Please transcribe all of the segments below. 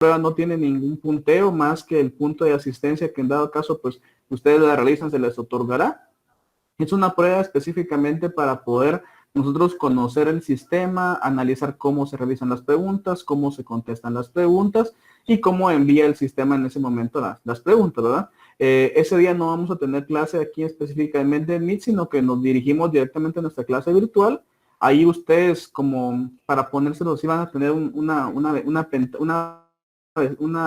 prueba no tiene ningún punteo más que el punto de asistencia que en dado caso, pues, ustedes la realizan, se les otorgará. Es una prueba específicamente para poder nosotros conocer el sistema, analizar cómo se realizan las preguntas, cómo se contestan las preguntas y cómo envía el sistema en ese momento las preguntas, ¿verdad? Ese día no vamos a tener clase aquí específicamente en Meet, sino que nos dirigimos directamente a nuestra clase virtual. Ahí ustedes, como para ponérselos, van a tener una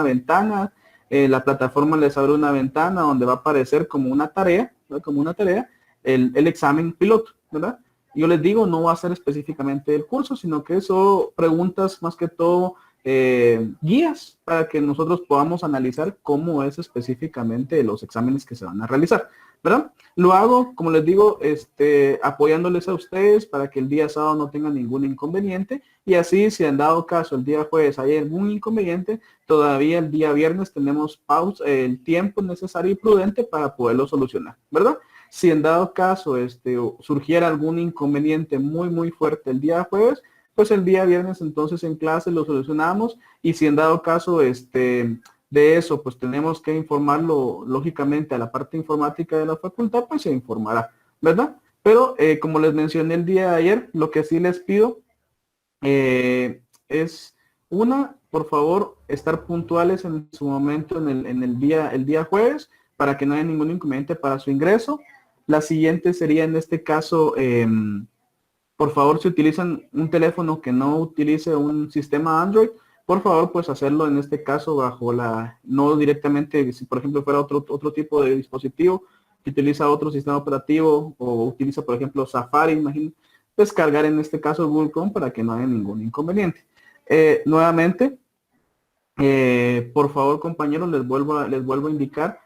ventana. La plataforma les abre una ventana donde va a aparecer como una tarea, ¿no? Como una tarea, el examen piloto, ¿verdad? Yo les digo, no va a ser específicamente el curso, sino que son preguntas más que todo guías para que nosotros podamos analizar cómo es específicamente los exámenes que se van a realizar, ¿verdad? Lo hago, como les digo, apoyándoles a ustedes para que el día sábado no tengan ningún inconveniente y así, si han dado caso el día jueves hay algún inconveniente, todavía el día viernes tenemos pausa, el tiempo necesario y prudente para poderlo solucionar, ¿verdad? Si en dado caso surgiera algún inconveniente muy fuerte el día jueves, pues el día viernes entonces en clase lo solucionamos y si en dado caso de eso pues tenemos que informarlo lógicamente a la parte informática de la facultad, pues se informará, ¿verdad? Pero como les mencioné el día de ayer, lo que sí les pido es por favor, estar puntuales en su momento el día jueves para que no haya ningún inconveniente para su ingreso. La siguiente sería en este caso, por favor, si utilizan un teléfono que no utilice un sistema Android, por favor, pues hacerlo en este caso no directamente, si por ejemplo fuera otro tipo de dispositivo que utiliza otro sistema operativo o utiliza, por ejemplo, Safari, imagínense, descargar en este caso Google Chrome para que no haya ningún inconveniente. Nuevamente, por favor, compañeros, les vuelvo a indicar,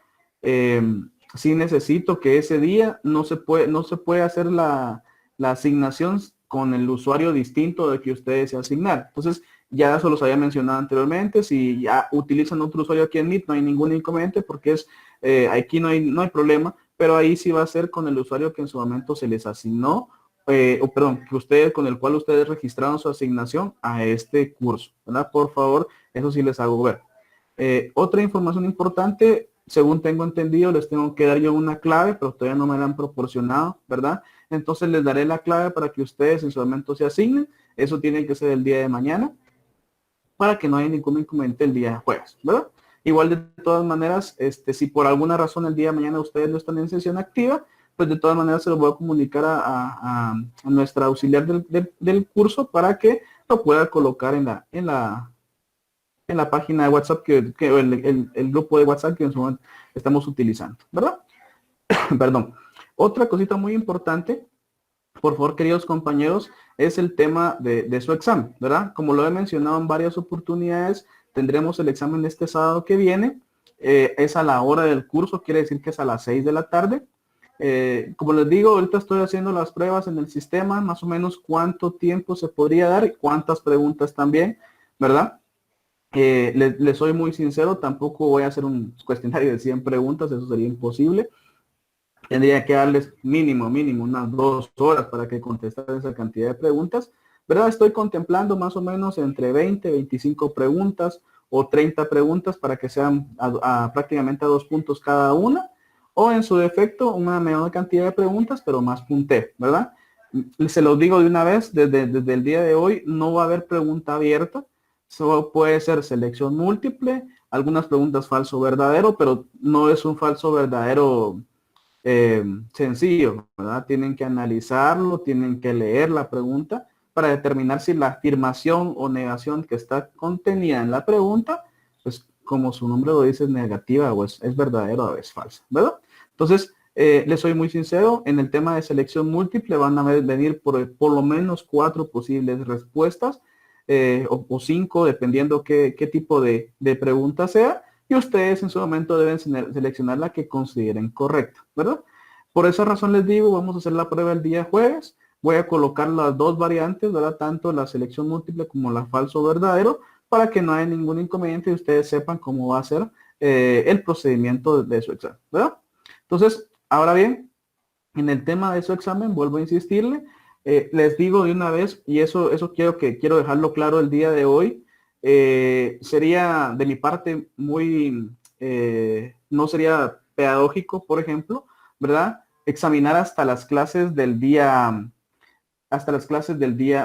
sí necesito que ese día no se puede hacer la asignación con el usuario distinto de que ustedes deseen asignar. Entonces, ya eso los había mencionado anteriormente, si ya utilizan otro usuario aquí en Meet, no hay ningún inconveniente porque aquí no hay problema, pero ahí sí va a ser con el usuario que en su momento se les asignó, con el cual ustedes registraron su asignación a este curso, ¿verdad? Por favor, eso sí les hago ver. Otra información importante, según tengo entendido, les tengo que dar yo una clave, pero todavía no me la han proporcionado, ¿verdad? Entonces les daré la clave para que ustedes en su momento se asignen. Eso tiene que ser el día de mañana para que no haya ningún inconveniente el día jueves, ¿verdad? Igual de todas maneras, si por alguna razón el día de mañana ustedes no están en sesión activa, pues de todas maneras se lo voy a comunicar a nuestra auxiliar del curso para que lo pueda colocar en la página de WhatsApp, el grupo de WhatsApp que en su momento estamos utilizando, ¿verdad? Perdón. Otra cosita muy importante, por favor, queridos compañeros, es el tema de su examen, ¿verdad? Como lo he mencionado en varias oportunidades, tendremos el examen este sábado que viene. Es a la hora del curso, quiere decir que es a las 6 de la tarde. Como les digo, ahorita estoy haciendo las pruebas en el sistema, más o menos cuánto tiempo se podría dar y cuántas preguntas también, ¿verdad? Les soy muy sincero, tampoco voy a hacer un cuestionario de 100 preguntas, eso sería imposible. Tendría que darles mínimo, unas 2 horas para que contestaran esa cantidad de preguntas, ¿verdad? Estoy contemplando más o menos entre 20, 25 preguntas o 30 preguntas para que sean prácticamente a 2 puntos cada una, o en su defecto una menor cantidad de preguntas, pero más punteo, ¿verdad? Se los digo de una vez, desde el día de hoy no va a haber pregunta abierta, solo puede ser selección múltiple, algunas preguntas falso verdadero, pero no es un falso verdadero sencillo, ¿verdad? Tienen que analizarlo, tienen que leer la pregunta para determinar si la afirmación o negación que está contenida en la pregunta, pues como su nombre lo dice, es negativa o es verdadera o es falsa, ¿verdad? Entonces, les soy muy sincero, en el tema de selección múltiple van a venir por lo menos 4 posibles respuestas o 5, dependiendo qué tipo de pregunta sea, y ustedes en su momento deben seleccionar la que consideren correcta, ¿verdad? Por esa razón les digo, vamos a hacer la prueba el día jueves. Voy a colocar las dos variantes, ¿verdad? Tanto la selección múltiple como la falso verdadero, para que no haya ningún inconveniente y ustedes sepan cómo va a ser el procedimiento de su examen, ¿verdad? Entonces, ahora bien, en el tema de su examen, vuelvo a insistirle, les digo de una vez, y eso quiero dejarlo claro el día de hoy, sería de mi parte muy, no sería pedagógico, por ejemplo, ¿verdad? Examinar hasta las clases del día.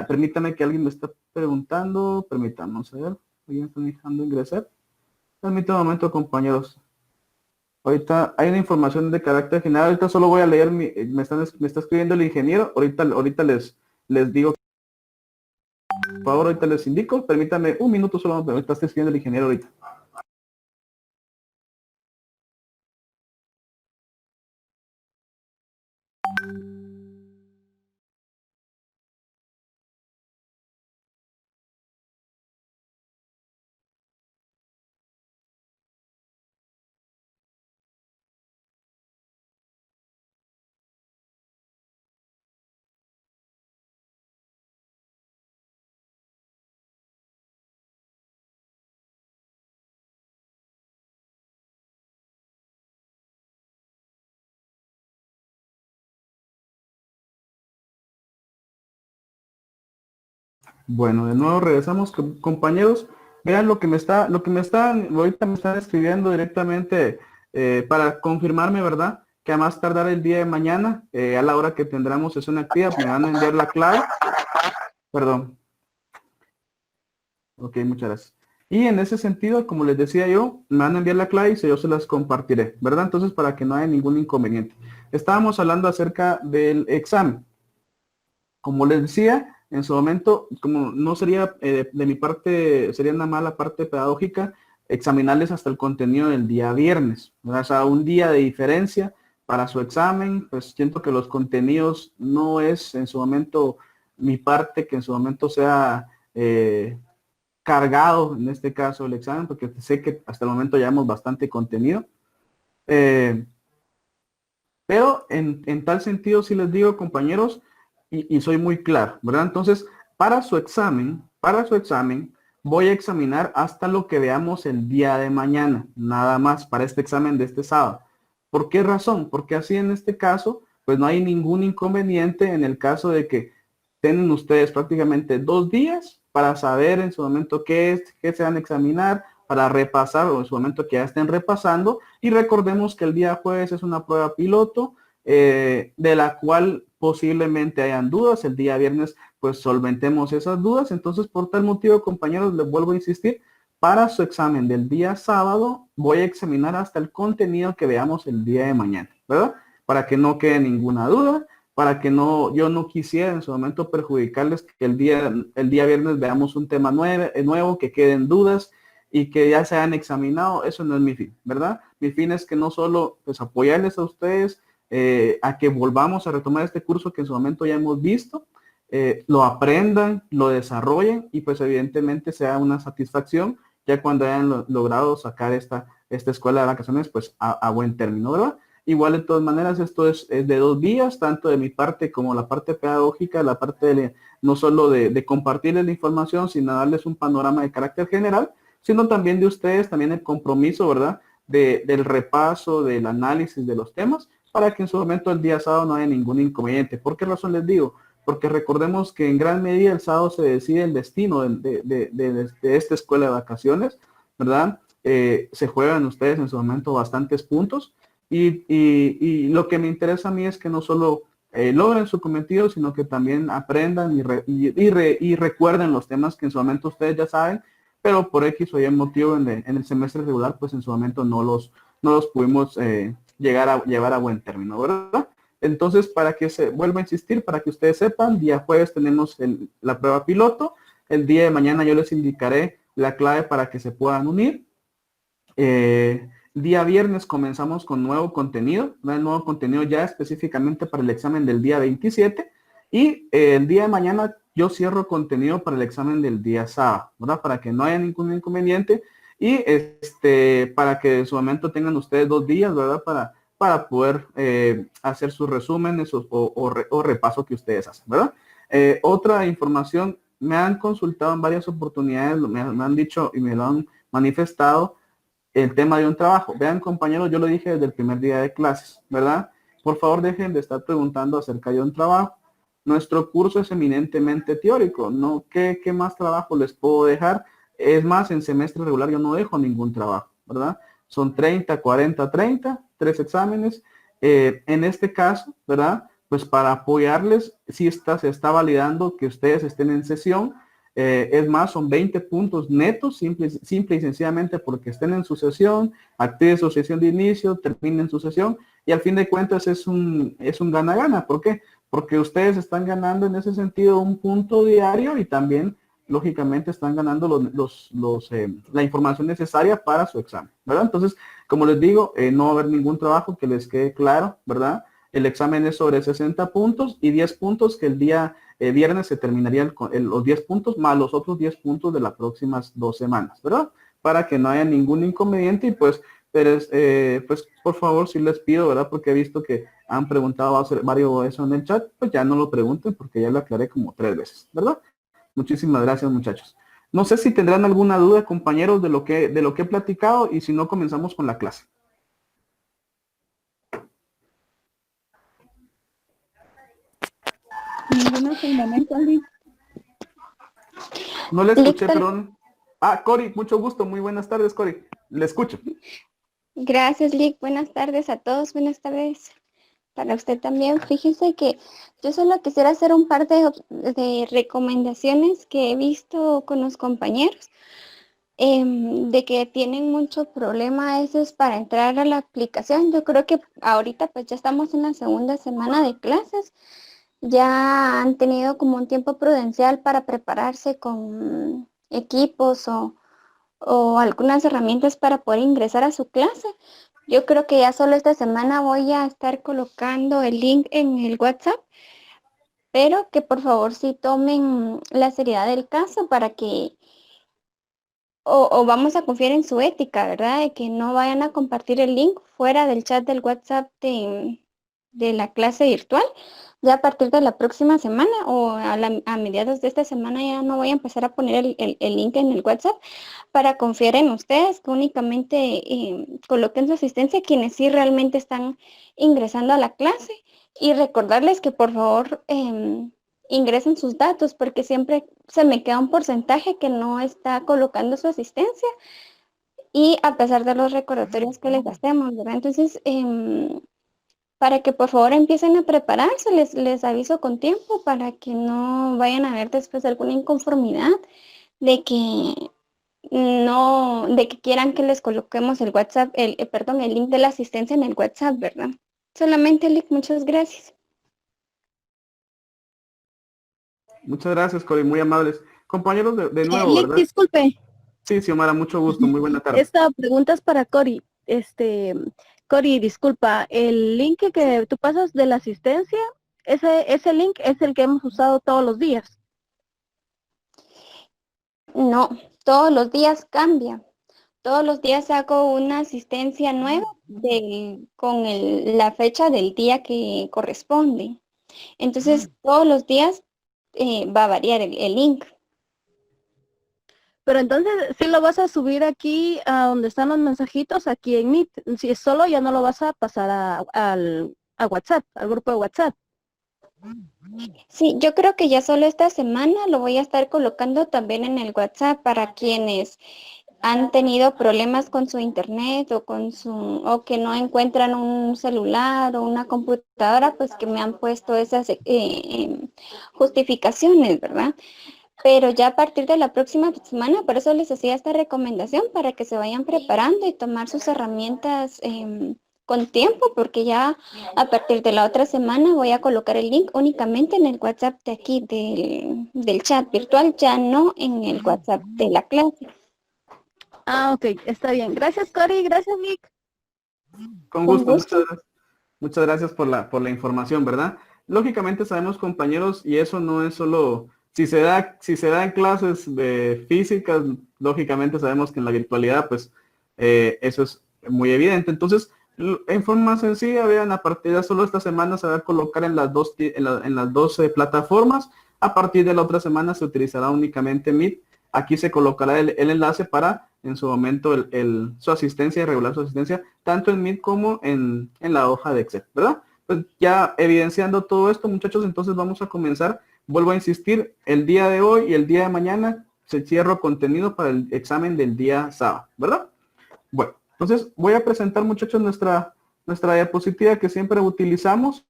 Permítame que alguien me está preguntando, permítame, vamos a ver, alguien está dejando ingresar. Permítame un momento, compañeros. Ahorita hay una información de carácter general. Ahorita solo voy a leer, me está escribiendo el ingeniero. Ahorita les digo, por favor, ahorita les indico. Permítame un minuto solo, me está escribiendo el ingeniero ahorita. Bueno, de nuevo regresamos, compañeros. Vean ahorita me están escribiendo directamente para confirmarme, ¿verdad? Que a más tardar el día de mañana, a la hora que tendremos sesión activa, me van a enviar la clave. Perdón. Ok, muchas gracias. Y en ese sentido, como les decía yo, me van a enviar la clave y yo se las compartiré, ¿verdad? Entonces, para que no haya ningún inconveniente. Estábamos hablando acerca del examen. Como les decía, en su momento, como no sería de mi parte, sería una mala parte pedagógica, examinarles hasta el contenido del día viernes, ¿verdad? O sea, un día de diferencia para su examen, pues siento que los contenidos no es en su momento mi parte, que en su momento sea cargado, en este caso, el examen, porque sé que hasta el momento llevamos bastante contenido. Eh, pero en tal sentido, sí les digo, compañeros, y soy muy claro, ¿verdad? Entonces, para su examen, voy a examinar hasta lo que veamos el día de mañana, nada más para este examen de este sábado. ¿Por qué razón? Porque así en este caso, pues no hay ningún inconveniente en el caso de que tienen ustedes prácticamente 2 días para saber en su momento qué se van a examinar, para repasar o en su momento que ya estén repasando. Y recordemos que el día jueves es una prueba piloto de la cual posiblemente hayan dudas. El día viernes pues solventemos esas dudas. Entonces, por tal motivo, compañeros, les vuelvo a insistir, para su examen del día sábado voy a examinar hasta el contenido que veamos el día de mañana, ¿verdad? Para que no quede ninguna duda, para que yo no quisiera en su momento perjudicarles, que el día viernes veamos un tema nuevo, que queden dudas y que ya se hayan examinado. Eso no es mi fin, ¿verdad? Mi fin es que no solo pues apoyarles a ustedes, a que volvamos a retomar este curso que en su momento ya hemos visto, lo aprendan, lo desarrollen y pues evidentemente sea una satisfacción ya cuando hayan logrado sacar esta escuela de vacaciones pues a buen término, ¿verdad? Igual de todas maneras esto es de 2 vías, tanto de mi parte como la parte pedagógica, la parte no solo de compartirles la información, sino darles un panorama de carácter general, sino también de ustedes, también el compromiso, ¿verdad? Del repaso, del análisis de los temas, para que en su momento el día sábado no haya ningún inconveniente. ¿Por qué razón les digo? Porque recordemos que en gran medida el sábado se decide el destino de esta escuela de vacaciones, ¿verdad? Se juegan ustedes en su momento bastantes puntos y lo que me interesa a mí es que no solo logren su cometido, sino que también aprendan y recuerden los temas que en su momento ustedes ya saben, pero por X o Y motivo en el semestre regular, pues en su momento no los pudimos llevar a buen término, ¿verdad? Entonces, para que se vuelva a insistir, para que ustedes sepan, día jueves tenemos la prueba piloto. El día de mañana yo les indicaré la clave para que se puedan unir. Día viernes comenzamos con nuevo contenido, ¿no? El nuevo contenido ya específicamente para el examen del día 27. Y el día de mañana yo cierro contenido para el examen del día sábado, ¿verdad? Para que no haya ningún inconveniente y para que en su momento tengan ustedes 2 días, ¿verdad? Para poder hacer sus resúmenes o repaso que ustedes hacen, ¿verdad? Otra información, me han consultado en varias oportunidades, me han dicho y me lo han manifestado el tema de un trabajo. Vean, compañeros, yo lo dije desde el primer día de clases, ¿verdad? Por favor, dejen de estar preguntando acerca de un trabajo. Nuestro curso es eminentemente teórico, ¿no? ¿Qué más trabajo les puedo dejar? Es más, en semestre regular yo no dejo ningún trabajo, ¿verdad? Son 30, 40, 30, 3 exámenes. En este caso, ¿verdad? Pues para apoyarles, sí se está validando que ustedes estén en sesión. Es más, son 20 puntos netos, simple y sencillamente porque estén en su sesión, activen su sesión de inicio, terminen su sesión, y al fin de cuentas es un gana-gana. ¿Por qué? Porque ustedes están ganando en ese sentido un punto diario y también lógicamente están ganando la información necesaria para su examen, ¿verdad? Entonces, como les digo, no va a haber ningún trabajo, que les quede claro, ¿verdad? El examen es sobre 60 puntos y 10 puntos que el día viernes se terminarían los 10 puntos más los otros 10 puntos de las próximas 2 semanas, ¿verdad? Para que no haya ningún inconveniente y pues, pues por favor, si les pido, ¿verdad? Porque he visto que han preguntado varios eso en el chat, pues ya no lo pregunten porque ya lo aclaré como 3 veces, ¿verdad? Muchísimas gracias, muchachos. No sé si tendrán alguna duda, compañeros, de lo que he platicado, y si no, comenzamos con la clase. Ninguno fundamento, Lick. No le escuché, perdón. Ah, Cori, mucho gusto. Muy buenas tardes, Cori. Le escucho. Gracias, Lick. Buenas tardes a todos. Buenas tardes para usted también. Fíjese que yo solo quisiera hacer un par de recomendaciones que he visto con los compañeros, de que tienen mucho problema a veces para entrar a la aplicación. Yo creo que ahorita pues ya estamos en la segunda semana de clases. Ya han tenido como un tiempo prudencial para prepararse con equipos o algunas herramientas para poder ingresar a su clase. Yo creo que ya solo esta semana voy a estar colocando el link en el WhatsApp, pero que por favor sí tomen la seriedad del caso para que, o vamos a confiar en su ética, ¿verdad? De que no vayan a compartir el link fuera del chat del WhatsApp de la clase virtual. Ya a partir de la próxima semana o a mediados de esta semana ya no voy a empezar a poner el link en el WhatsApp, para confiar en ustedes, que únicamente coloquen su asistencia quienes sí realmente están ingresando a la clase, y recordarles que por favor ingresen sus datos, porque siempre se me queda un porcentaje que no está colocando su asistencia, y a pesar de los recordatorios que les hacemos, ¿verdad? Entonces, para que por favor empiecen a prepararse, les aviso con tiempo para que no vayan a ver después alguna inconformidad de que no, de que quieran que les coloquemos el WhatsApp, perdón, el link de la asistencia en el WhatsApp, ¿verdad? Solamente el link, muchas gracias. Muchas gracias, Cori, muy amables. Compañeros, de nuevo, Lick, ¿verdad? disculpe. Sí, Xiomara, mucho gusto. Muy buena tarde. Esta pregunta es para Cori. Cori, disculpa, el link que tú pasas de la asistencia, ese link es el que hemos usado todos los días. No, todos los días cambia. Todos los días hago una asistencia nueva con la fecha del día que corresponde. Entonces, todos los días va a variar el link. Pero entonces sí lo vas a subir aquí a donde están los mensajitos, aquí en Meet. Si es solo, ya no lo vas a pasar a WhatsApp, al grupo de WhatsApp. Sí, yo creo que ya solo esta semana lo voy a estar colocando también en el WhatsApp para quienes han tenido problemas con su internet o que no encuentran un celular o una computadora, pues que me han puesto esas justificaciones, ¿verdad? Pero ya a partir de la próxima semana, por eso les hacía esta recomendación, para que se vayan preparando y tomar sus herramientas con tiempo, porque ya a partir de la otra semana voy a colocar el link únicamente en el WhatsApp de aquí, del chat virtual, ya no en el WhatsApp de la clase. Ah, ok, está bien. Gracias, Cori. Gracias, Nick. Con gusto, muchas gracias por la información, ¿verdad? Lógicamente sabemos, compañeros, y eso no es solo, si se da en clases de físicas, lógicamente sabemos que en la virtualidad, pues, eso es muy evidente. Entonces, en forma sencilla, vean, a partir de solo esta semana se va a colocar en las en las 12 plataformas. A partir de la otra semana se utilizará únicamente Meet. Aquí se colocará el enlace para en su momento su asistencia y regular su asistencia tanto en Meet como en la hoja de Excel, ¿verdad? Pues ya evidenciando todo esto, muchachos, entonces vamos a comenzar. Vuelvo a insistir, el día de hoy y el día de mañana cierro contenido para el examen del día sábado, ¿verdad? Bueno, entonces voy a presentar, muchachos, nuestra diapositiva que siempre utilizamos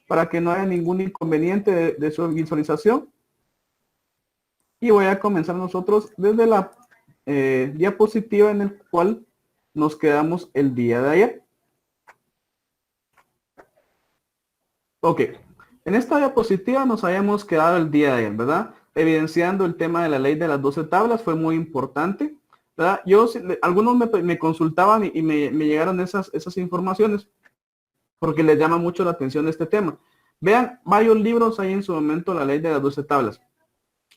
para que no haya ningún inconveniente de su visualización. Y voy a comenzar nosotros desde la diapositiva en el cual nos quedamos el día de ayer. Ok, en esta diapositiva nos habíamos quedado el día de ayer, ¿verdad? Evidenciando el tema de la ley de las 12 tablas, fue muy importante, ¿verdad? Algunos me consultaban y me llegaron esas informaciones porque les llama mucho la atención este tema. Vean, varios libros hay en su momento, la ley de las 12 tablas.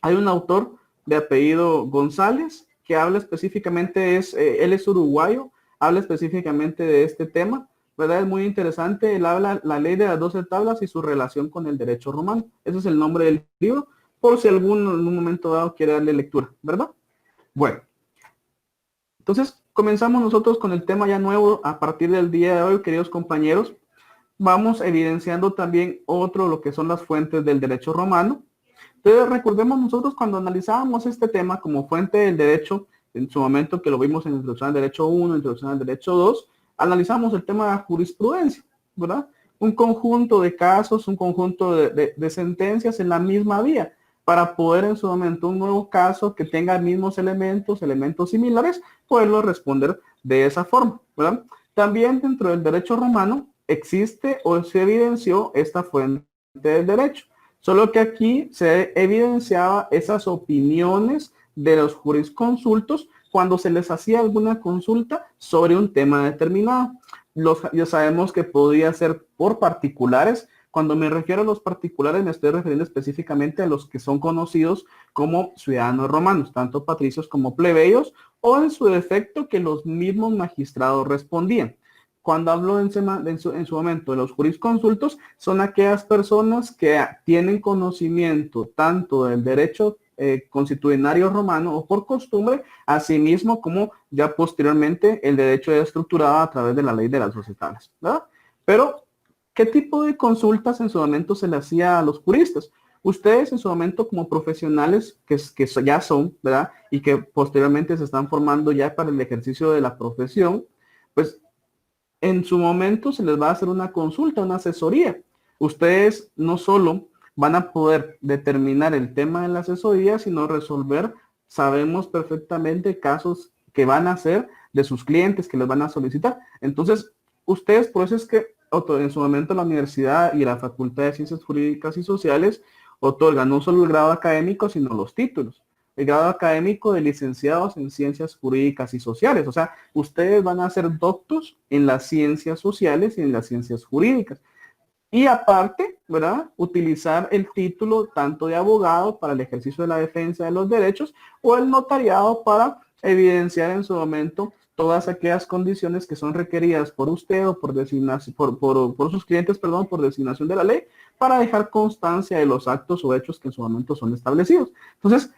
Hay un autor de apellido González que habla específicamente, él es uruguayo, habla específicamente de este tema, ¿verdad? Es muy interesante. Él habla la ley de las 12 tablas y su relación con el derecho romano. Ese es el nombre del libro, por si en un momento dado quiere darle lectura, ¿verdad? Bueno, entonces comenzamos nosotros con el tema ya nuevo a partir del día de hoy, queridos compañeros. Vamos evidenciando también lo que son las fuentes del derecho romano. Entonces recordemos nosotros cuando analizábamos este tema como fuente del derecho, en su momento que lo vimos en Introducción al Derecho 1, Introducción al Derecho 2, analizamos el tema de la jurisprudencia, ¿verdad? Un conjunto de casos, un conjunto de sentencias en la misma vía, para poder en su momento un nuevo caso que tenga mismos elementos similares, poderlo responder de esa forma, ¿verdad? También dentro del derecho romano existe o se evidenció esta fuente del derecho. Solo que aquí se evidenciaba esas opiniones de los jurisconsultos cuando se les hacía alguna consulta sobre un tema determinado. Ya sabemos que podía ser por particulares. Cuando me refiero a los particulares me estoy refiriendo específicamente a los que son conocidos como ciudadanos romanos, tanto patricios como plebeyos, o en su defecto que los mismos magistrados respondían. Cuando hablo en su momento de los jurisconsultos, son aquellas personas que tienen conocimiento tanto del derecho constitucionario romano o por costumbre, asimismo como ya posteriormente el derecho estructurado a través de la ley de las 12 tablas, ¿verdad? Pero, ¿qué tipo de consultas en su momento se le hacía a los juristas? Ustedes en su momento como profesionales que ya son, ¿verdad? Y que posteriormente se están formando ya para el ejercicio de la profesión, pues en su momento se les va a hacer una consulta, una asesoría. Ustedes no solo van a poder determinar el tema de la asesoría, sino resolver, sabemos perfectamente, casos que van a ser de sus clientes que les van a solicitar. Entonces, ustedes, por eso es que en su momento la universidad y la Facultad de Ciencias Jurídicas y Sociales otorgan no solo el grado académico, sino los títulos. El grado académico de licenciados en Ciencias Jurídicas y Sociales. O sea, ustedes van a ser doctos en las ciencias sociales y en las ciencias jurídicas. Y aparte, ¿verdad? Utilizar el título tanto de abogado para el ejercicio de la defensa de los derechos o el notariado para evidenciar en su momento todas aquellas condiciones que son requeridas por usted o por designación, por sus clientes, perdón, por designación de la ley, para dejar constancia de los actos o hechos que en su momento son establecidos. Entonces,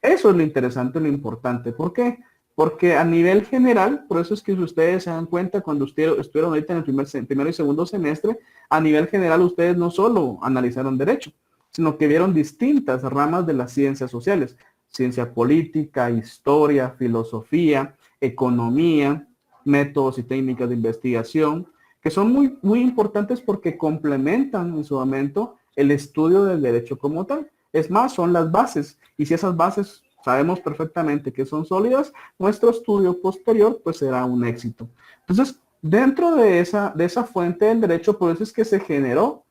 eso es lo interesante, lo importante. ¿Por qué? Porque a nivel general, por eso es que si ustedes se dan cuenta cuando estuvieron ahorita en el primero y segundo semestre, a nivel general ustedes no solo analizaron derecho, sino que vieron distintas ramas de las ciencias sociales. Ciencia política, historia, filosofía, economía, métodos y técnicas de investigación, que son muy, muy importantes porque complementan en su momento el estudio del derecho como tal. Es más, son las bases. Y si esas bases sabemos perfectamente que son sólidas, nuestro estudio posterior pues será un éxito. Entonces, dentro de esa fuente del derecho, por eso es que se generó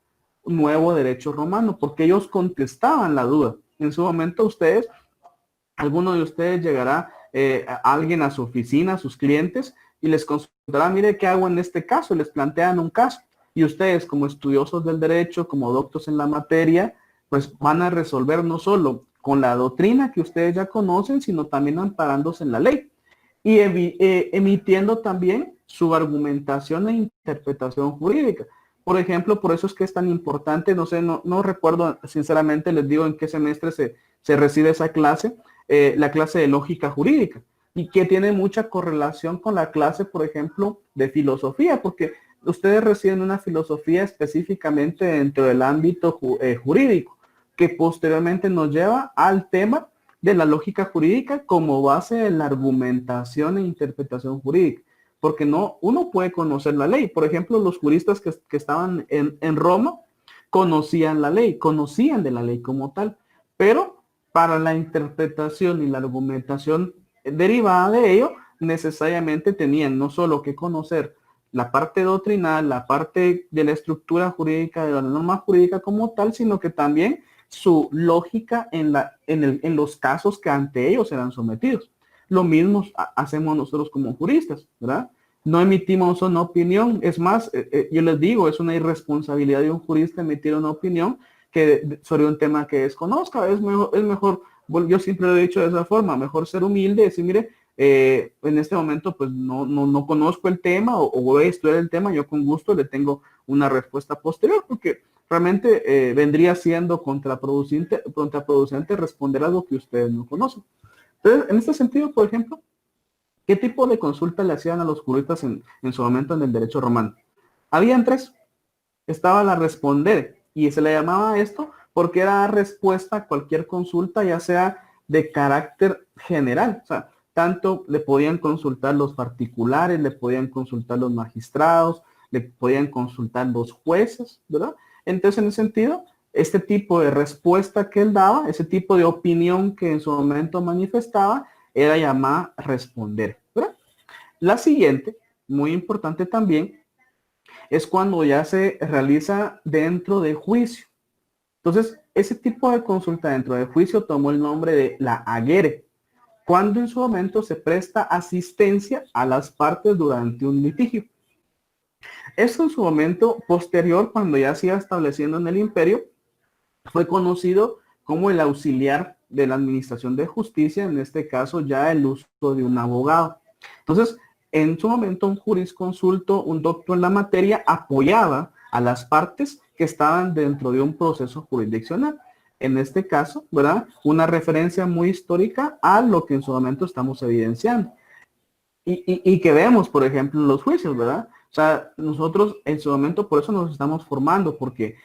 un nuevo derecho romano, porque ellos contestaban la duda. En su momento alguno de ustedes llegará alguien a su oficina, a sus clientes, y les consultará, mire, ¿qué hago en este caso? Les plantean un caso. Y ustedes, como estudiosos del derecho, como doctos en la materia, pues van a resolver no solo con la doctrina que ustedes ya conocen, sino también amparándose en la ley y emitiendo también su argumentación e interpretación jurídica. Por ejemplo, por eso es que es tan importante, no sé, no recuerdo sinceramente, les digo en qué semestre se recibe esa clase, la clase de lógica jurídica, y que tiene mucha correlación con la clase, por ejemplo, de filosofía, porque ustedes reciben una filosofía específicamente dentro del ámbito jurídico, que posteriormente nos lleva al tema de la lógica jurídica como base de la argumentación e interpretación jurídica. Porque no, uno puede conocer la ley. Por ejemplo, los juristas que estaban en Roma conocían la ley, conocían de la ley como tal, pero para la interpretación y la argumentación derivada de ello, necesariamente tenían no solo que conocer la parte doctrinal, la parte de la estructura jurídica, de la norma jurídica como tal, sino que también su lógica en los casos que ante ellos eran sometidos. Lo mismo hacemos nosotros como juristas, ¿verdad? No emitimos una opinión, es más, yo les digo, es una irresponsabilidad de un jurista emitir una opinión sobre un tema que desconozca. Es mejor, yo siempre lo he dicho de esa forma, mejor ser humilde y decir, mire, en este momento pues no conozco el tema o voy a estudiar el tema, yo con gusto le tengo una respuesta posterior, porque realmente vendría siendo contraproducente responder algo que ustedes no conocen. Entonces, en este sentido, por ejemplo, ¿qué tipo de consulta le hacían a los juristas en su momento en el derecho romano? Habían tres. Estaba la responder, y se le llamaba esto porque era respuesta a cualquier consulta, ya sea de carácter general. O sea, tanto le podían consultar los particulares, le podían consultar los magistrados, le podían consultar los jueces, ¿verdad? Entonces, en ese sentido, este tipo de respuesta que él daba, ese tipo de opinión que en su momento manifestaba, era llamada responder, ¿verdad? La siguiente, muy importante también, es cuando ya se realiza dentro de juicio. Entonces, ese tipo de consulta dentro de juicio tomó el nombre de la agere, cuando en su momento se presta asistencia a las partes durante un litigio. Esto en su momento posterior, cuando ya se iba estableciendo en el imperio, fue conocido como el auxiliar de la administración de justicia, en este caso ya el uso de un abogado. Entonces, en su momento un jurisconsulto, un doctor en la materia, apoyaba a las partes que estaban dentro de un proceso jurisdiccional. En este caso, ¿verdad? Una referencia muy histórica a lo que en su momento estamos evidenciando. Y que vemos, por ejemplo, en los juicios, ¿verdad? O sea, nosotros en su momento por eso nos estamos formando, porque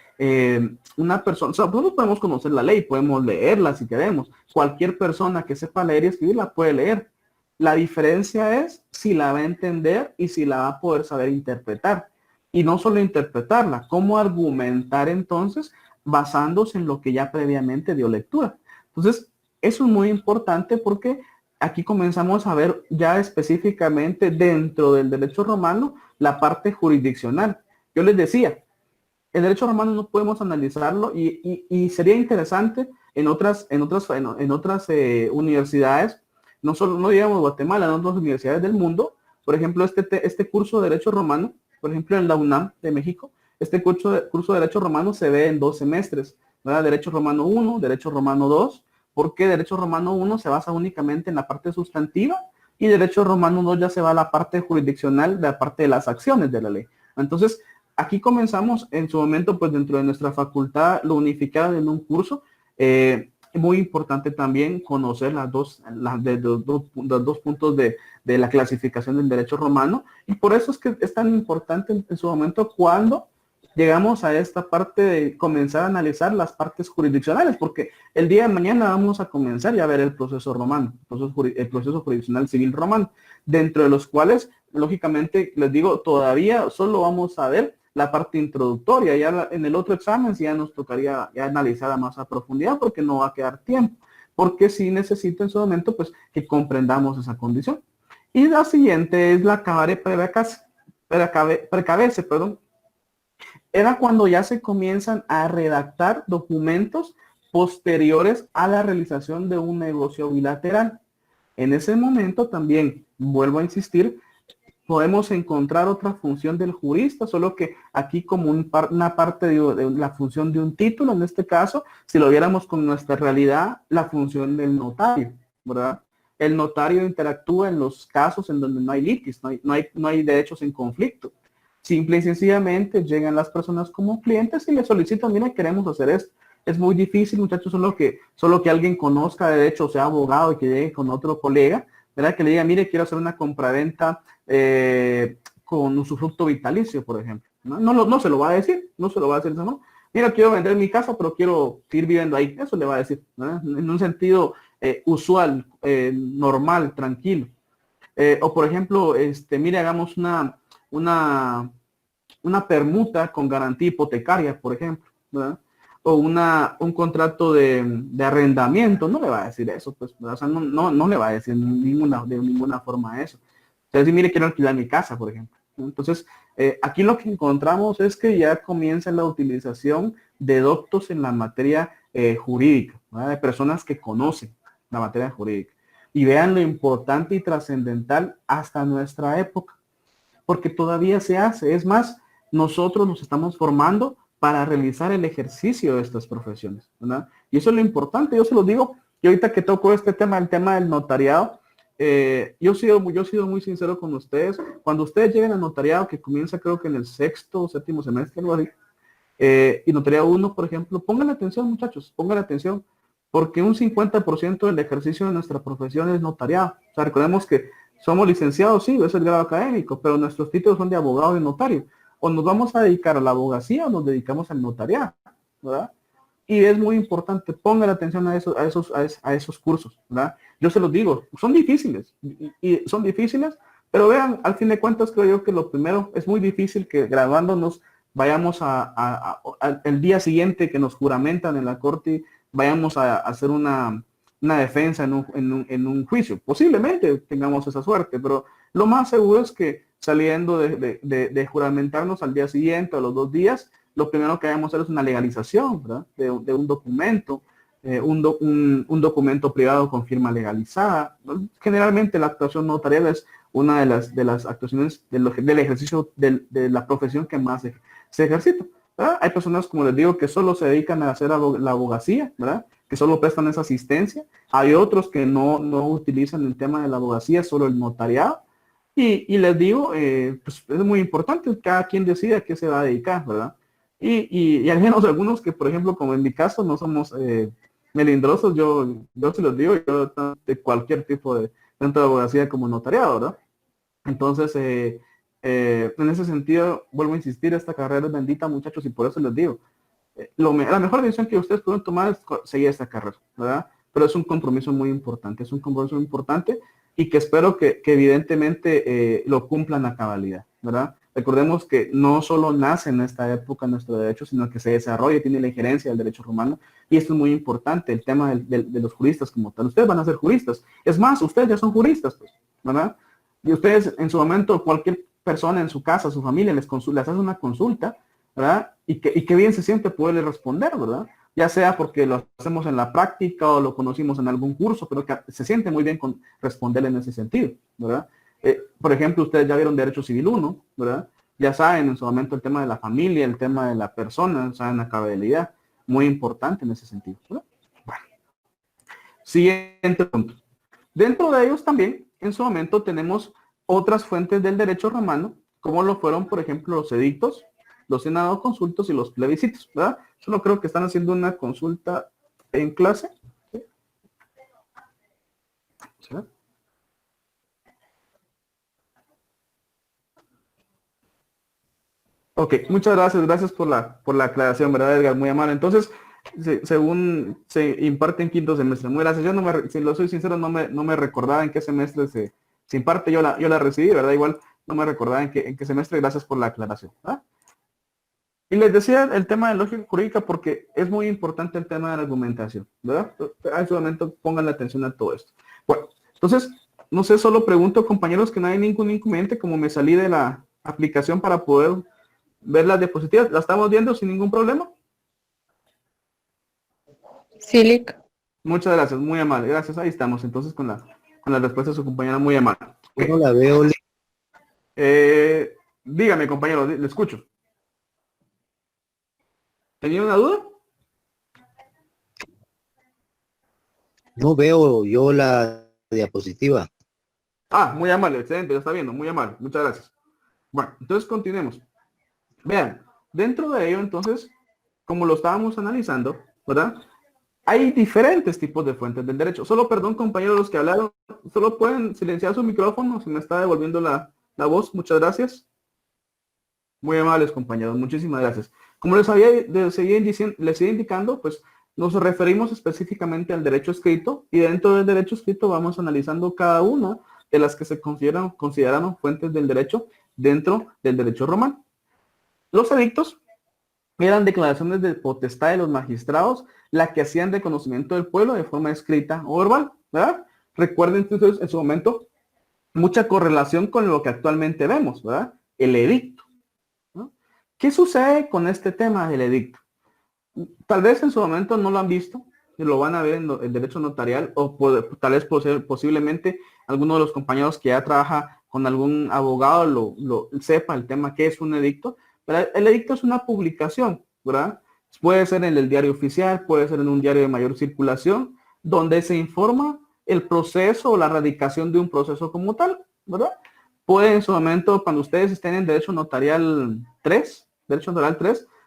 una persona, o sea, nosotros podemos conocer la ley, podemos leerla si queremos. Cualquier persona que sepa leer y escribir la puede leer. La diferencia es si la va a entender y si la va a poder saber interpretar. Y no solo interpretarla, cómo argumentar entonces basándose en lo que ya previamente dio lectura. Entonces, eso es muy importante porque aquí comenzamos a ver ya específicamente dentro del derecho romano la parte jurisdiccional. Yo les decía, el derecho romano no podemos analizarlo y sería interesante en otras universidades, no digamos Guatemala, en otras universidades del mundo. Por ejemplo, este curso de derecho romano, por ejemplo en la UNAM de México, este curso de derecho romano se ve en 2 semestres, ¿verdad? Derecho romano 1, derecho romano 2, porque derecho romano 1 se basa únicamente en la parte sustantiva y derecho romano 2 ya se va a la parte jurisdiccional, de la parte de las acciones de la ley. Entonces, aquí comenzamos en su momento, pues dentro de nuestra facultad, lo unificaron en un curso. Muy importante también conocer los dos puntos de la clasificación del derecho romano. Y por eso es que es tan importante en su momento cuando llegamos a esta parte de comenzar a analizar las partes jurisdiccionales, porque el día de mañana vamos a comenzar ya a ver el proceso romano, el proceso jurisdiccional civil romano, dentro de los cuales, lógicamente, les digo, todavía solo vamos a ver la parte introductoria. Ya en el otro examen sí ya nos tocaría ya analizar más a profundidad porque no va a quedar tiempo, porque sí necesito en su momento pues que comprendamos esa condición. Y la siguiente es la cabare precavese, perdón. Era cuando ya se comienzan a redactar documentos posteriores a la realización de un negocio bilateral. En ese momento también, vuelvo a insistir, podemos encontrar otra función del jurista, solo que aquí como una parte de la función de un título, en este caso, si lo viéramos con nuestra realidad, la función del notario, ¿verdad? El notario interactúa en los casos en donde no hay litis, no hay derechos en conflicto. Simple y sencillamente llegan las personas como clientes y le solicitan, mira, queremos hacer esto. Es muy difícil, muchachos, solo que alguien conozca de derecho, sea abogado y que llegue con otro colega, ¿verdad? Que le diga, mire, quiero hacer una compraventa con usufructo vitalicio, por ejemplo. No se lo va a decir, no se lo va a decir, ¿no? Mira, quiero vender mi casa, pero quiero seguir viviendo ahí. Eso le va a decir, ¿verdad? En un sentido usual, normal, tranquilo. O por ejemplo, mire, hagamos una permuta con garantía hipotecaria, por ejemplo, ¿verdad? O un contrato de arrendamiento, no le va a decir eso, pues, ¿verdad? O sea, no le va a decir de ninguna forma eso. O sea, si mire, quiero alquilar mi casa, por ejemplo, ¿no? Entonces, aquí lo que encontramos es que ya comienza la utilización de doctos en la materia jurídica, ¿verdad? De personas que conocen la materia jurídica. Y vean lo importante y trascendental hasta nuestra época, porque todavía se hace. Es más, nosotros nos estamos formando para realizar el ejercicio de estas profesiones, ¿verdad? Y eso es lo importante, yo se lo digo, y ahorita que toco este tema, el tema del notariado, yo he sido muy sincero con ustedes. Cuando ustedes lleguen al notariado, que comienza creo que en el sexto o séptimo semestre, algo así, y notariado 1, por ejemplo, pongan atención, muchachos, pongan atención, porque un 50% del ejercicio de nuestra profesión es notariado. O sea, recordemos que somos licenciados, sí, es el grado académico, pero nuestros títulos son de abogado y notario. O nos vamos a dedicar a la abogacía o nos dedicamos al notariado, ¿verdad? Y es muy importante, pongan atención a esos cursos, ¿verdad? Yo se los digo, son difíciles, y son difíciles, pero vean, al fin de cuentas creo yo que lo primero, es muy difícil que graduándonos vayamos el día siguiente que nos juramentan en la corte, vayamos a hacer una defensa en un juicio. Posiblemente tengamos esa suerte, pero lo más seguro es que saliendo de juramentarnos al día siguiente o a los 2 días, lo primero que vamos a hacer es una legalización, ¿verdad? De un documento, un documento privado con firma legalizada. Generalmente la actuación notarial es una de las actuaciones del ejercicio de la profesión que más se ejercita, ¿verdad? Hay personas, como les digo, que solo se dedican a hacer la abogacía, ¿verdad? Que solo prestan esa asistencia. Hay otros que no utilizan el tema de la abogacía, solo el notariado. Y les digo, pues es muy importante, cada quien decide a qué se va a dedicar, ¿verdad? Y al menos algunos que, por ejemplo, como en mi caso, no somos melindrosos, yo se los digo, yo de cualquier tipo tanto de abogacía como notariado, ¿verdad? Entonces, en ese sentido, vuelvo a insistir, esta carrera es bendita, muchachos, y por eso les digo, la mejor decisión que ustedes pueden tomar es seguir esta carrera, ¿verdad? Pero es un compromiso muy importante, y que espero que evidentemente lo cumplan a cabalidad, ¿verdad? Recordemos que no solo nace en esta época nuestro derecho, sino que se desarrolla, tiene la injerencia del derecho romano, y esto es muy importante, el tema de los juristas como tal. Ustedes van a ser juristas, es más, ustedes ya son juristas, pues, ¿verdad? Y ustedes en su momento, cualquier persona en su casa, su familia, les hace una consulta, ¿verdad? Y qué bien se siente poderle responder, ¿verdad? Ya sea porque lo hacemos en la práctica o lo conocimos en algún curso, pero que se siente muy bien con responderle en ese sentido, ¿verdad? Por ejemplo, ustedes ya vieron Derecho Civil 1, ¿verdad? Ya saben en su momento el tema de la familia, el tema de la persona, saben la cabalidad, muy importante en ese sentido, ¿verdad? Bueno. Siguiente punto. Dentro de ellos también, en su momento, tenemos otras fuentes del derecho romano, como lo fueron, por ejemplo, los edictos, los senados consultos y los plebiscitos, ¿verdad? Yo no creo que están haciendo una consulta en clase. ¿Sí? Ok, muchas gracias por la aclaración, ¿verdad, Edgar? Muy amable. Entonces, según se imparte en quinto semestre, muy gracias. Yo si lo soy sincero, no me recordaba en qué semestre se imparte, yo la recibí, ¿verdad? Igual no me recordaba en qué semestre, gracias por la aclaración, ¿verdad? Y les decía el tema de lógica jurídica porque es muy importante el tema de la argumentación, ¿verdad? En su momento pongan la atención a todo esto. Bueno, entonces, no sé, solo pregunto, compañeros, que no hay ningún inconveniente, como me salí de la aplicación para poder ver las diapositivas. ¿La estamos viendo sin ningún problema? Sí, Lick. Muchas gracias, muy amable. Gracias, ahí estamos. Entonces, con la respuesta de su compañera, muy amable. Yo no la veo, Lick. Dígame, compañero, le escucho. ¿Tenía una duda? No veo yo la diapositiva. Ah, muy amable, excelente, ya está viendo, muy amable, muchas gracias. Bueno, entonces continuemos. Vean, dentro de ello, entonces, como lo estábamos analizando, ¿verdad? Hay diferentes tipos de fuentes del derecho. Solo, perdón, compañeros, los que hablaron, solo pueden silenciar su micrófono, se me está devolviendo la voz, muchas gracias. Muy amables, compañeros, muchísimas gracias. Como les seguía indicando, pues nos referimos específicamente al derecho escrito, y dentro del derecho escrito vamos analizando cada una de las que se consideraron fuentes del derecho dentro del derecho romano. Los edictos eran declaraciones de potestad de los magistrados, la que hacían de conocimiento del pueblo de forma escrita o verbal, ¿verdad? Recuerden entonces en su momento mucha correlación con lo que actualmente vemos, ¿verdad? El edicto, ¿no? ¿Qué sucede con este tema del edicto? Tal vez en su momento no lo han visto, lo van a ver en el derecho notarial, o tal vez posiblemente alguno de los compañeros que ya trabaja con algún abogado lo sepa el tema que es un edicto. Pero el edicto es una publicación, ¿verdad? Puede ser en el diario oficial, puede ser en un diario de mayor circulación, donde se informa el proceso o la radicación de un proceso como tal, ¿verdad? Puede en su momento, cuando ustedes estén en derecho notarial 3,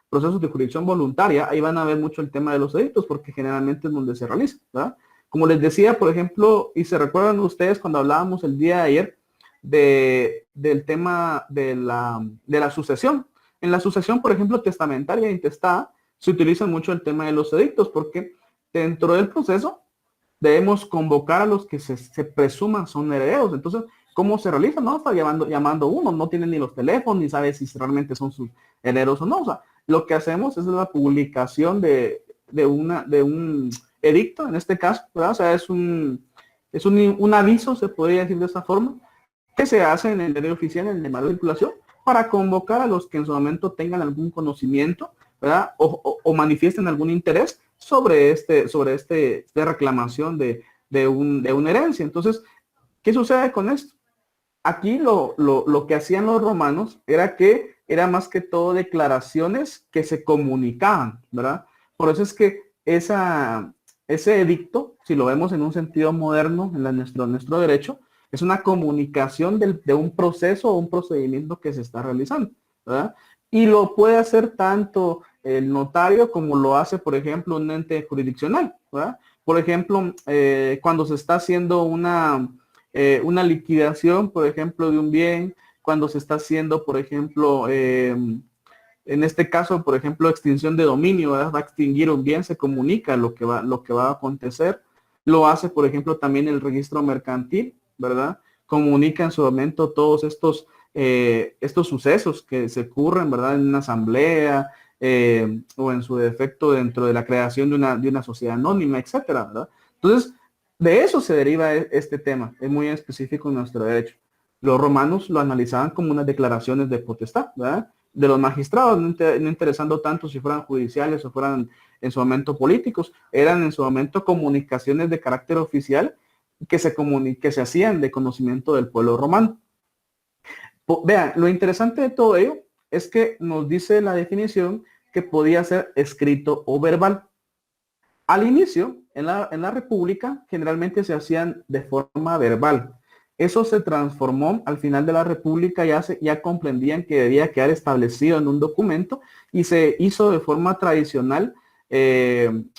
procesos de jurisdicción voluntaria, ahí van a ver mucho el tema de los edictos, porque generalmente es donde se realiza, ¿verdad? Como les decía, por ejemplo, y se recuerdan ustedes cuando hablábamos el día de ayer del tema de la sucesión. En la sucesión, por ejemplo, testamentaria e intestada, se utiliza mucho el tema de los edictos, porque dentro del proceso debemos convocar a los que se presuman son herederos. Entonces, ¿cómo se realiza? No está llamando uno, no tiene ni los teléfonos, ni sabe si realmente son sus herederos o no. O sea, lo que hacemos es la publicación de un edicto, en este caso, ¿verdad? O sea, es un aviso, se podría decir de esa forma, que se hace en el diario oficial, en el de mayor circulación, para convocar a los que en su momento tengan algún conocimiento, ¿verdad? O manifiesten algún interés sobre esta reclamación de una herencia. Entonces, ¿qué sucede con esto? Aquí lo que hacían los romanos era que era más que todo declaraciones que se comunicaban, ¿verdad? Por eso es que ese edicto, si lo vemos en un sentido moderno, en nuestro derecho, es una comunicación de un proceso o un procedimiento que se está realizando, ¿verdad? Y lo puede hacer tanto el notario como lo hace, por ejemplo, un ente jurisdiccional, ¿verdad? Por ejemplo, cuando se está haciendo una liquidación, por ejemplo, de un bien, cuando se está haciendo, por ejemplo, en este caso, por ejemplo, extinción de dominio, ¿verdad? Va a extinguir un bien, se comunica lo que va a acontecer. Lo hace, por ejemplo, también el registro mercantil, ¿verdad? Comunica en su momento todos estos sucesos que se ocurren, ¿verdad? En una asamblea o en su defecto dentro de la creación de una sociedad anónima, etcétera, ¿verdad? Entonces, de eso se deriva este tema, es muy específico en nuestro derecho. Los romanos lo analizaban como unas declaraciones de potestad, ¿verdad? De los magistrados, no interesando tanto si fueran judiciales o fueran en su momento políticos, eran en su momento comunicaciones de carácter oficial que se hacían de conocimiento del pueblo romano. Vean, lo interesante de todo ello es que nos dice la definición que podía ser escrito o verbal. Al inicio, en la República, generalmente se hacían de forma verbal. Eso se transformó al final de la República, ya comprendían que debía quedar establecido en un documento y se hizo de forma tradicional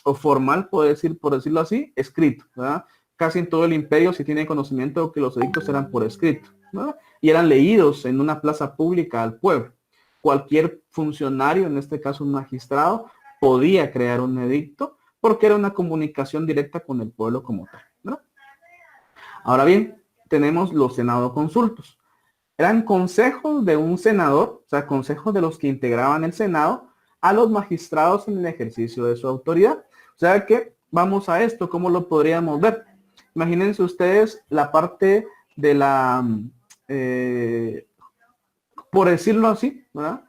o formal, por decirlo así, escrito, ¿verdad? Casi en todo el imperio se tiene conocimiento de que los edictos eran por escrito, ¿verdad? Y eran leídos en una plaza pública al pueblo. Cualquier funcionario, en este caso un magistrado, podía crear un edicto porque era una comunicación directa con el pueblo como tal, ¿no? Ahora bien, tenemos los senadoconsultos. Eran consejos de un senador, o sea, consejos de los que integraban el Senado a los magistrados en el ejercicio de su autoridad. O sea que, vamos a esto, ¿cómo lo podríamos ver? Imagínense ustedes la parte de por decirlo así, ¿verdad?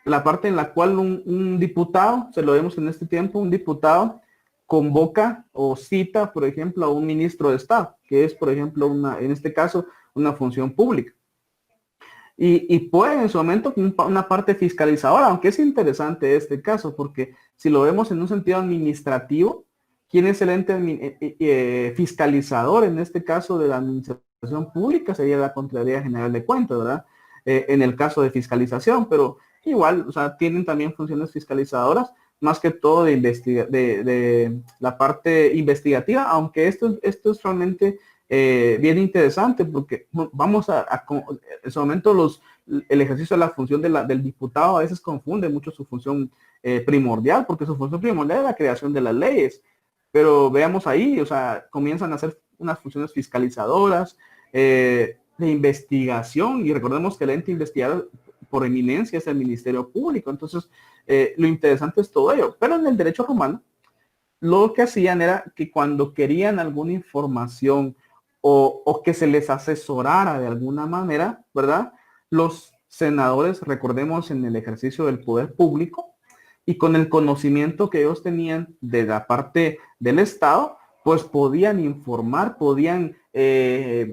La parte en la cual un diputado, se lo vemos en este tiempo, un diputado convoca o cita, por ejemplo, a un ministro de Estado, que es, por ejemplo, en este caso, una función pública. Y puede en su momento una parte fiscalizadora, aunque es interesante este caso, porque si lo vemos en un sentido administrativo, ¿quién es el ente fiscalizador en este caso de la administración pública? Sería la Contraloría General de Cuentas, ¿verdad? En el caso de fiscalización, pero igual, o sea, tienen también funciones fiscalizadoras, más que todo de la parte investigativa, aunque esto es realmente bien interesante, porque vamos en su momento el ejercicio de la función del diputado a veces confunde mucho su función primordial, porque su función primordial es la creación de las leyes. Pero veamos ahí, o sea, comienzan a hacer unas funciones fiscalizadoras, de investigación, y recordemos que el ente investigador por eminencia es el Ministerio Público. Entonces, lo interesante es todo ello. Pero en el derecho romano, lo que hacían era que cuando querían alguna información o que se les asesorara de alguna manera, ¿verdad? Los senadores, recordemos, en el ejercicio del poder público y con el conocimiento que ellos tenían de la parte del Estado, pues podían informar, podían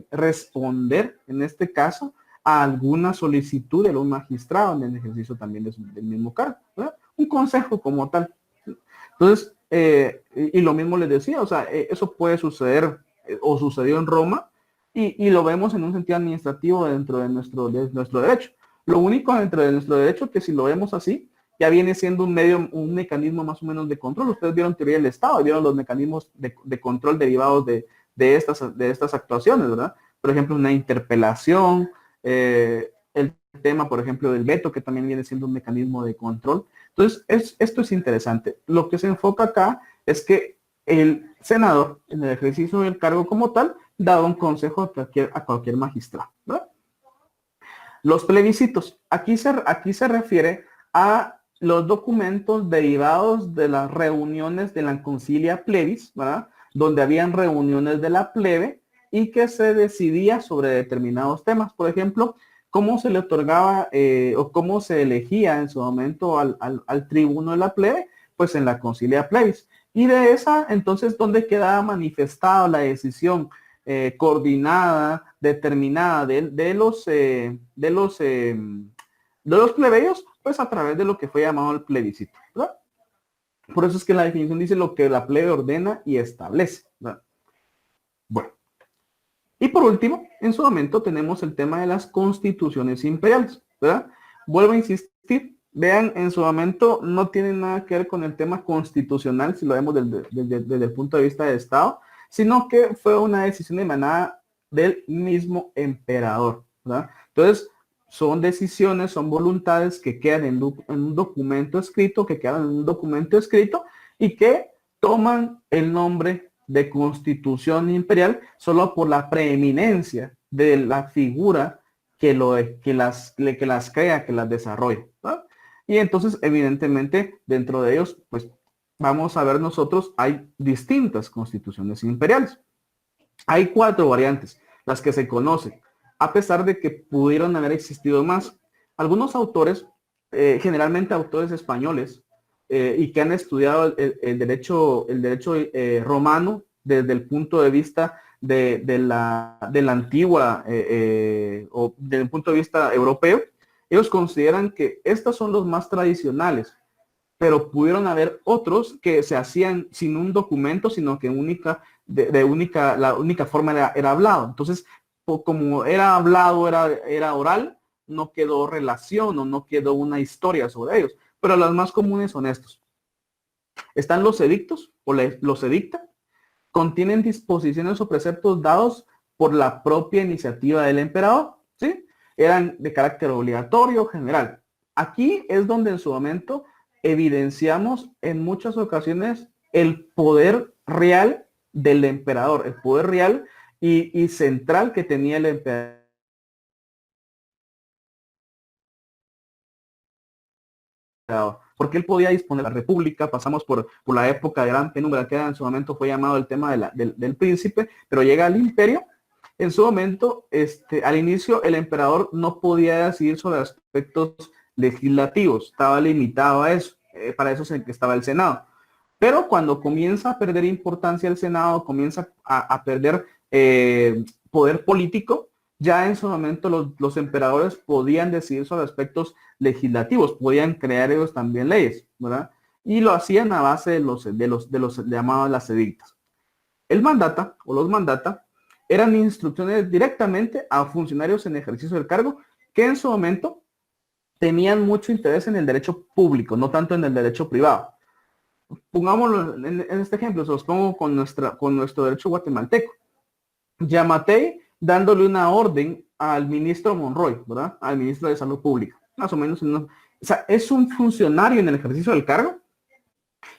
responder, en este caso, a alguna solicitud de un magistrado en el ejercicio también del mismo cargo, ¿verdad? Un consejo como tal. Entonces, y lo mismo les decía, o sea, eso puede suceder o sucedió en Roma y lo vemos en un sentido administrativo dentro de nuestro derecho. Lo único dentro de nuestro derecho que si lo vemos así, ya viene siendo un mecanismo más o menos de control. Ustedes vieron teoría del Estado, vieron los mecanismos de control derivados de estas actuaciones, ¿verdad? Por ejemplo, una interpelación, el tema, por ejemplo, del veto, que también viene siendo un mecanismo de control. Entonces, esto es interesante. Lo que se enfoca acá es que el senador, en el ejercicio del cargo como tal, daba un consejo a cualquier magistrado, ¿verdad? Los plebiscitos. Aquí se refiere a los documentos derivados de las reuniones de la concilia plebis, ¿verdad? Donde habían reuniones de la plebe y que se decidía sobre determinados temas. Por ejemplo, cómo se le otorgaba o cómo se elegía en su momento al tribuno de la plebe, pues en la concilia plebis. Y de esa, entonces, donde quedaba manifestada la decisión coordinada, determinada de los plebeyos, pues a través de lo que fue llamado el plebiscito, ¿verdad? Por eso es que la definición dice lo que la plebe ordena y establece, ¿verdad? Bueno. Y por último, en su momento tenemos el tema de las constituciones imperiales, ¿verdad? Vuelvo a insistir, vean, en su momento no tiene nada que ver con el tema constitucional, si lo vemos desde el punto de vista del Estado, sino que fue una decisión emanada del mismo emperador, ¿verdad? Entonces, son decisiones, son voluntades que quedan en un documento escrito, y que toman el nombre de Constitución Imperial solo por la preeminencia de la figura que las crea, que las desarrolla, ¿verdad? Y entonces, evidentemente, dentro de ellos, pues vamos a ver nosotros, hay distintas constituciones imperiales. Hay 4 variantes, las que se conocen, a pesar de que pudieron haber existido más. Algunos autores, generalmente autores españoles, y que han estudiado el derecho romano desde el punto de vista de la antigua o desde el punto de vista europeo, ellos consideran que estos son los más tradicionales, pero pudieron haber otros que se hacían sin un documento, sino que la única forma era hablado. Entonces, como era hablado, era oral, no quedó relación o no quedó una historia sobre ellos. Pero las más comunes son estos. Están los edictos o los edicta. Contienen disposiciones o preceptos dados por la propia iniciativa del emperador, ¿sí? Eran de carácter obligatorio, general. Aquí es donde en su momento evidenciamos en muchas ocasiones el poder real del emperador, el poder real y central que tenía el emperador. Porque él podía disponer de la república, pasamos por la época de gran penumbra, que en su momento fue llamado el tema del príncipe, pero llega al imperio. En su momento, al inicio, el emperador no podía decidir sobre aspectos legislativos, estaba limitado a eso, para eso estaba el Senado. Pero cuando comienza a perder importancia el Senado, comienza a perder poder político, ya en su momento los emperadores podían decidir sobre aspectos legislativos, podían crear ellos también leyes, ¿verdad? Y lo hacían a base de los llamados las edictas. El mandata o los mandata eran instrucciones directamente a funcionarios en ejercicio del cargo que en su momento tenían mucho interés en el derecho público, no tanto en el derecho privado. Pongámoslo en este ejemplo, se los pongo con nuestro derecho guatemalteco. Yamatei dándole una orden al ministro Monroy, ¿verdad? Al ministro de Salud Pública, más o menos. O sea, es un funcionario en el ejercicio del cargo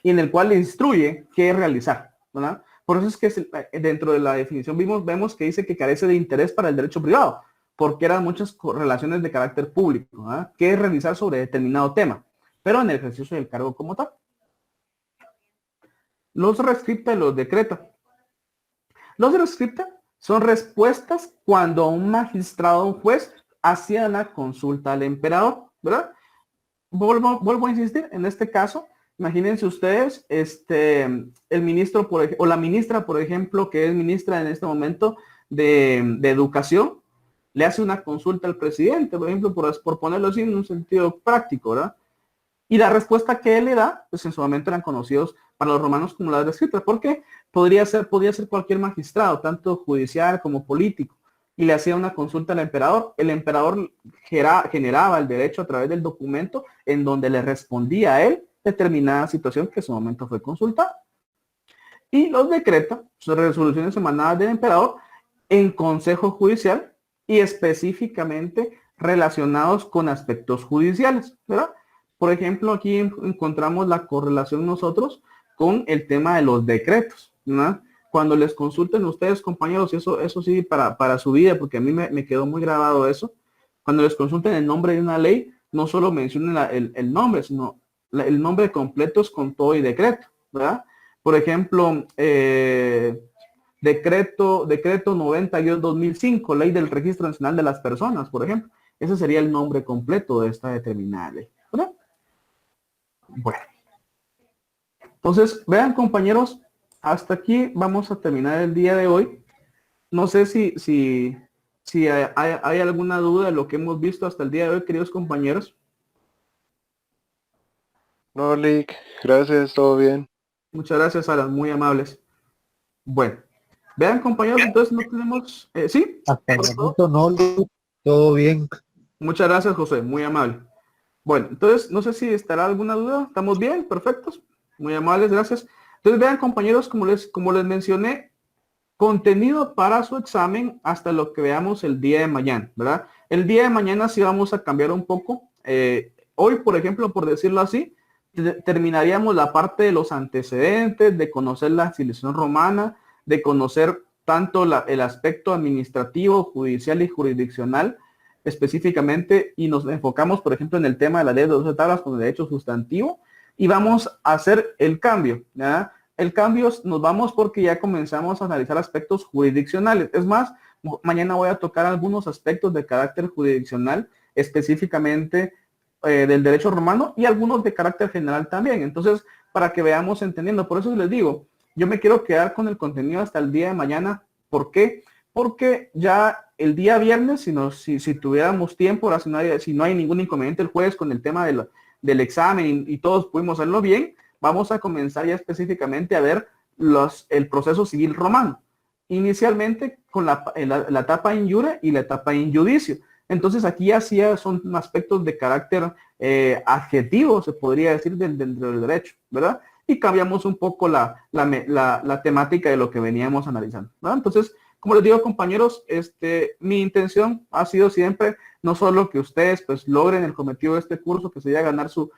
y en el cual le instruye qué realizar, ¿verdad? Por eso es que dentro de la definición vemos que dice que carece de interés para el derecho privado, porque eran muchas relaciones de carácter público, ¿verdad? ¿Qué es realizar sobre determinado tema? Pero en el ejercicio del cargo como tal. Los rescripta y los decreta. Los rescripta son respuestas cuando un magistrado o un juez hacía la consulta al emperador, ¿verdad? Vuelvo a insistir, en este caso, imagínense ustedes, el ministro o la ministra, por ejemplo, que es ministra en este momento de Educación, le hace una consulta al presidente, por ejemplo, por ponerlo así en un sentido práctico, ¿verdad? Y la respuesta que él le da, pues en su momento eran conocidos para los romanos como las rescriptas, porque podía ser cualquier magistrado, tanto judicial como político, y le hacía una consulta al emperador. El emperador generaba el derecho a través del documento en donde le respondía a él determinada situación que en su momento fue consultada. Y los decreta, sus resoluciones emanadas del emperador, en consejo judicial y específicamente relacionados con aspectos judiciales, ¿verdad? Por ejemplo, aquí encontramos la correlación nosotros con el tema de los decretos, ¿no? Cuando les consulten ustedes, compañeros, eso sí para su vida, porque a mí me quedó muy grabado eso, cuando les consulten el nombre de una ley, no solo mencionen el nombre, sino el nombre completo es con todo y decreto, ¿verdad? Por ejemplo, decreto 90-2005, Ley del Registro Nacional de las Personas, por ejemplo. Ese sería el nombre completo de esta determinada ley, ¿verdad? Bueno. Entonces, vean, compañeros, hasta aquí vamos a terminar el día de hoy. No sé si hay alguna duda de lo que hemos visto hasta el día de hoy, queridos compañeros. No, Lick, gracias, todo bien. Muchas gracias, Alan, muy amables. Bueno, vean, compañeros, entonces no tenemos... ¿sí? Hasta el momento no, todo bien. Muchas gracias, José, muy amable. Bueno, entonces, no sé si estará alguna duda. ¿Estamos bien? Perfectos. Muy amables, gracias. Entonces, vean, compañeros, como les mencioné, contenido para su examen hasta lo que veamos el día de mañana, ¿verdad? El día de mañana sí vamos a cambiar un poco. Hoy, por ejemplo, por decirlo así, terminaríamos la parte de los antecedentes, de conocer la civilización romana, de conocer tanto el aspecto administrativo, judicial y jurisdiccional específicamente, y nos enfocamos, por ejemplo, en el tema de la ley de 12 tablas con el derecho sustantivo, y vamos a hacer el cambio, ¿verdad? El cambio nos vamos porque ya comenzamos a analizar aspectos jurisdiccionales. Es más, mañana voy a tocar algunos aspectos de carácter jurisdiccional, específicamente del derecho romano, y algunos de carácter general también. Entonces, para que veamos entendiendo, por eso les digo, yo me quiero quedar con el contenido hasta el día de mañana. ¿Por qué? Porque ya el día viernes, si tuviéramos tiempo, ahora si no hay ningún inconveniente el jueves con el tema del examen y todos pudimos hacerlo bien, vamos a comenzar ya específicamente a ver el proceso civil romano. Inicialmente con la etapa in iure y la etapa in judicio. Entonces aquí ya sí son aspectos de carácter adjetivo, se podría decir, dentro del derecho, ¿verdad? Y cambiamos un poco la temática de lo que veníamos analizando, ¿verdad? Entonces, como les digo, compañeros, mi intención ha sido siempre no solo que ustedes pues logren el cometido de este curso, que sería ganar su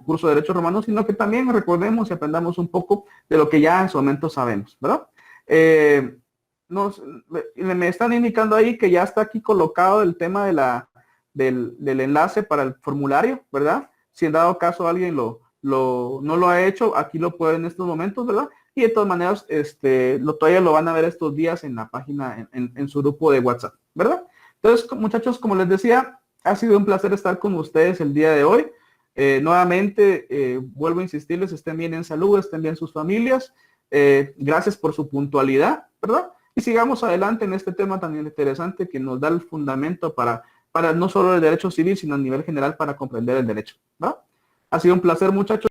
curso de Derecho Romano, sino que también recordemos y aprendamos un poco de lo que ya en su momento sabemos, ¿verdad? Me están indicando ahí que ya está aquí colocado el tema del enlace para el formulario, ¿verdad? Si en dado caso alguien no lo ha hecho, aquí lo puede en estos momentos, ¿verdad? Y de todas maneras, todavía lo van a ver estos días en la página, en su grupo de WhatsApp, ¿verdad? Entonces, muchachos, como les decía, ha sido un placer estar con ustedes el día de hoy. Nuevamente, vuelvo a insistirles, estén bien en salud, estén bien sus familias. Gracias por su puntualidad, ¿verdad? Y sigamos adelante en este tema tan interesante que nos da el fundamento para no solo el derecho civil, sino a nivel general para comprender el derecho, ¿verdad? Ha sido un placer, muchachos.